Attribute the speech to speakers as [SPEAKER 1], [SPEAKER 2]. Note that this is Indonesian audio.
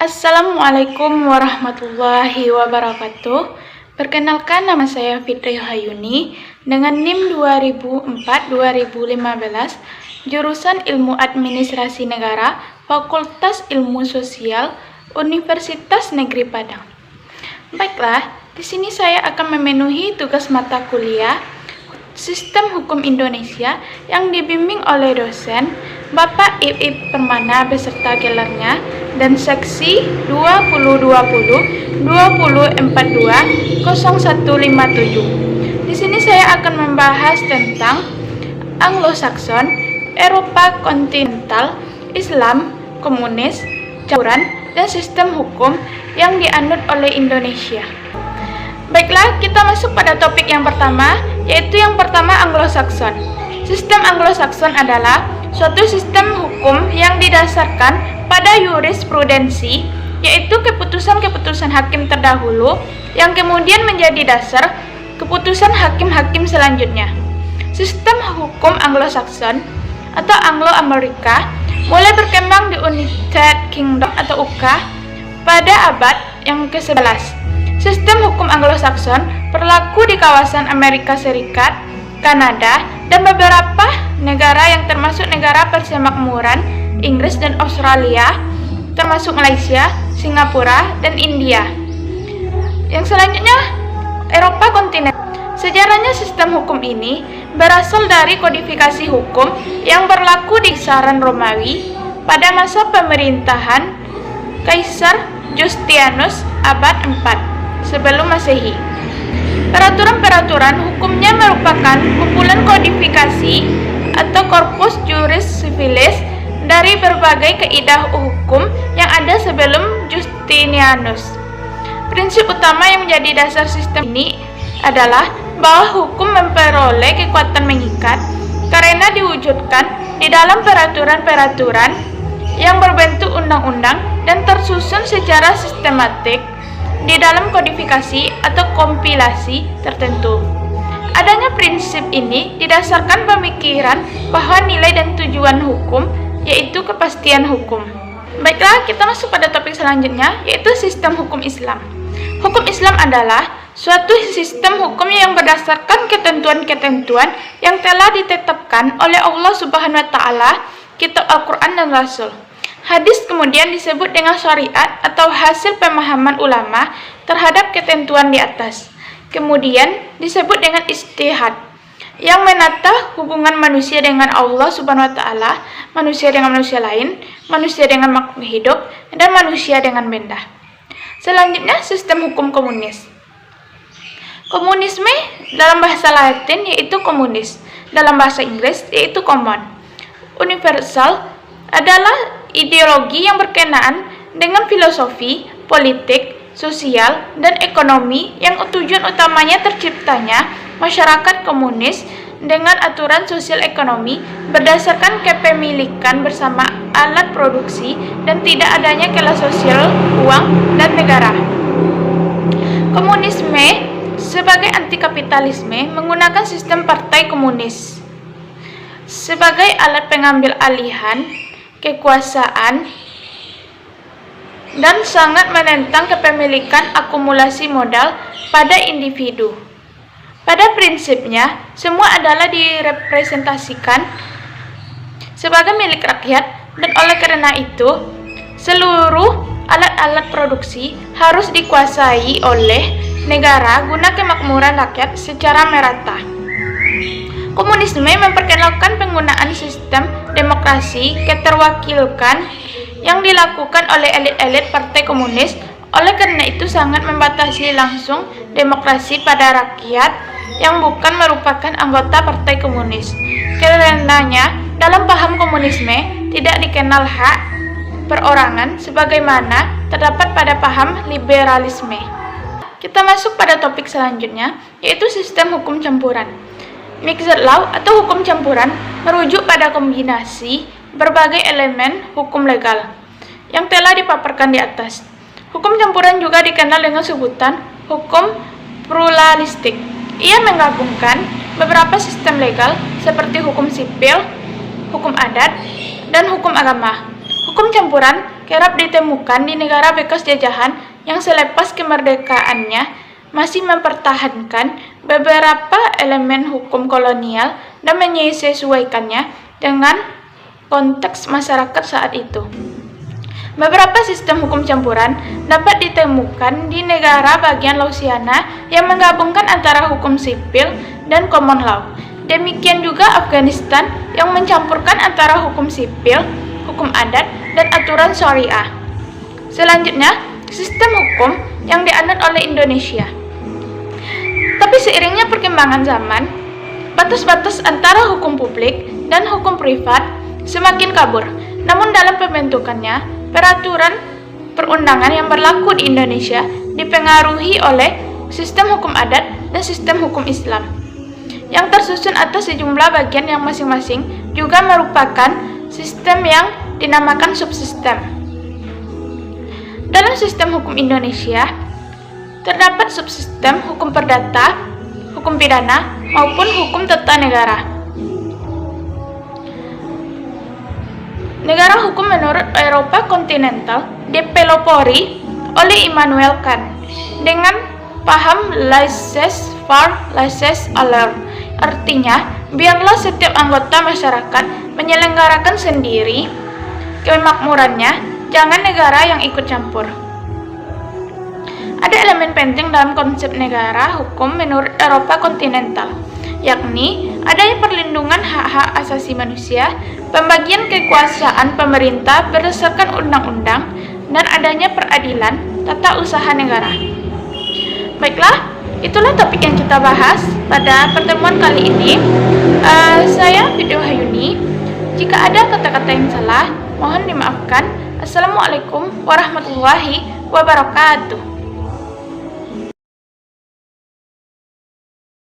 [SPEAKER 1] Assalamualaikum warahmatullahi wabarakatuh. Perkenalkan, nama saya Fitri Hayuni dengan NIM 2004-2015, jurusan Ilmu Administrasi Negara, Fakultas Ilmu Sosial, Universitas Negeri Padang. Baiklah, di sini saya akan memenuhi tugas mata kuliah Sistem Hukum Indonesia yang dibimbing oleh dosen Bapak Ip Permana beserta gelarnya dan seksi 20-42-2042-0157. Di sini saya akan membahas tentang Anglo-Saxon, Eropa kontinental, Islam, komunis, campuran, dan sistem hukum yang dianut oleh Indonesia. Baiklah, kita masuk pada topik yang pertama, yaitu yang pertama Anglo-Saxon. Sistem Anglo-Saxon adalah suatu sistem hukum yang didasarkan pada jurisprudensi, yaitu keputusan-keputusan hakim terdahulu yang kemudian menjadi dasar keputusan hakim-hakim selanjutnya. Sistem hukum Anglo-Saxon atau Anglo-Amerika mulai berkembang di United Kingdom atau UK pada abad yang ke-11. Sistem hukum Anglo-Saxon berlaku di kawasan Amerika Serikat, Kanada, dan beberapa negara yang termasuk negara persemakmuran, Inggris dan Australia, termasuk Malaysia, Singapura, dan India. Yang selanjutnya, Eropa kontinental. Sejarahnya sistem hukum ini berasal dari kodifikasi hukum yang berlaku di kisaran Romawi pada masa pemerintahan Kaisar Justinus abad 4 sebelum Masehi. Peraturan-peraturan hukumnya merupakan kumpulan kodifikasi atau corpus juris civilis dari berbagai kaidah hukum yang ada sebelum Justinianus. Prinsip utama yang menjadi dasar sistem ini adalah bahwa hukum memperoleh kekuatan mengikat karena diwujudkan di dalam peraturan-peraturan yang berbentuk undang-undang dan tersusun secara sistematik di dalam kodifikasi atau kompilasi tertentu. Adanya prinsip ini didasarkan pemikiran bahwa nilai dan tujuan hukum yaitu kepastian hukum. Baiklah, kita masuk pada topik selanjutnya, yaitu sistem hukum Islam. Hukum Islam adalah suatu sistem hukum yang berdasarkan ketentuan-ketentuan yang telah ditetapkan oleh Allah Subhanahu wa Ta'ala, kitab Al-Quran dan Rasul. Hadis kemudian disebut dengan syariat atau hasil pemahaman ulama terhadap ketentuan di atas. Kemudian disebut dengan ijtihad yang menata hubungan manusia dengan Allah Subhanahu wa Ta'ala, manusia dengan manusia lain, manusia dengan makhluk hidup, dan manusia dengan benda. Selanjutnya, sistem hukum komunis. Komunisme dalam bahasa Latin yaitu komunis, dalam bahasa Inggris yaitu common. Universal adalah ideologi yang berkenaan dengan filosofi, politik, sosial, dan ekonomi yang tujuan utamanya terciptanya masyarakat komunis dengan aturan sosial ekonomi berdasarkan kepemilikan bersama alat produksi dan tidak adanya kelas sosial, uang, dan negara. Komunisme sebagai anti-kapitalisme menggunakan sistem partai komunis sebagai alat pengambil alihan kekuasaan dan sangat menentang kepemilikan akumulasi modal pada individu. Pada prinsipnya, semua adalah direpresentasikan sebagai milik rakyat dan oleh karena itu, seluruh alat-alat produksi harus dikuasai oleh negara guna kemakmuran rakyat secara merata. Komunisme memperkenalkan penggunaan sistem demokrasi keterwakilkan yang dilakukan oleh elit-elit partai komunis. Oleh karena itu sangat membatasi langsung demokrasi pada rakyat yang bukan merupakan anggota partai komunis. Karenanya, dalam paham komunisme tidak dikenal hak perorangan sebagaimana terdapat pada paham liberalisme. Kita masuk pada topik selanjutnya, yaitu sistem hukum campuran. Mixed law atau hukum campuran merujuk pada kombinasi berbagai elemen hukum legal yang telah dipaparkan di atas. Hukum campuran juga dikenal dengan sebutan hukum pluralistik. Ia menggabungkan beberapa sistem legal seperti hukum sipil, hukum adat, dan hukum agama. Hukum campuran kerap ditemukan di negara bekas jajahan yang selepas kemerdekaannya masih mempertahankan beberapa elemen hukum kolonial dan menyesuaikannya dengan konteks masyarakat saat itu. Beberapa sistem hukum campuran dapat ditemukan di negara bagian Louisiana yang menggabungkan antara hukum sipil dan common law. Demikian juga Afghanistan yang mencampurkan antara hukum sipil, hukum adat, dan aturan syariah. Selanjutnya, sistem hukum yang dianut oleh Indonesia. Tapi seiringnya perkembangan zaman, batas-batas antara hukum publik dan hukum privat semakin kabur. Namun dalam pembentukannya, peraturan perundangan yang berlaku di Indonesia dipengaruhi oleh sistem hukum adat dan sistem hukum Islam, yang tersusun atas sejumlah bagian yang masing-masing juga merupakan sistem yang dinamakan subsistem. Dalam sistem hukum Indonesia, terdapat subsistem hukum perdata, hukum pidana, maupun hukum tata negara. Negara hukum menurut Eropa kontinental dipelopori oleh Immanuel Kant dengan paham laissez-faire, laissez-aller. Artinya, biarlah setiap anggota masyarakat menyelenggarakan sendiri kemakmurannya, jangan negara yang ikut campur. Ada elemen penting dalam konsep negara hukum menurut Eropa kontinental, yakni adanya perlindungan hak-hak asasi manusia, pembagian kekuasaan pemerintah berdasarkan undang-undang, dan adanya peradilan tata usaha negara. Baiklah, itulah topik yang kita bahas pada pertemuan kali ini. Saya Fitri Wahyuni. Jika ada kata-kata yang salah, mohon dimaafkan. Assalamualaikum warahmatullahi wabarakatuh.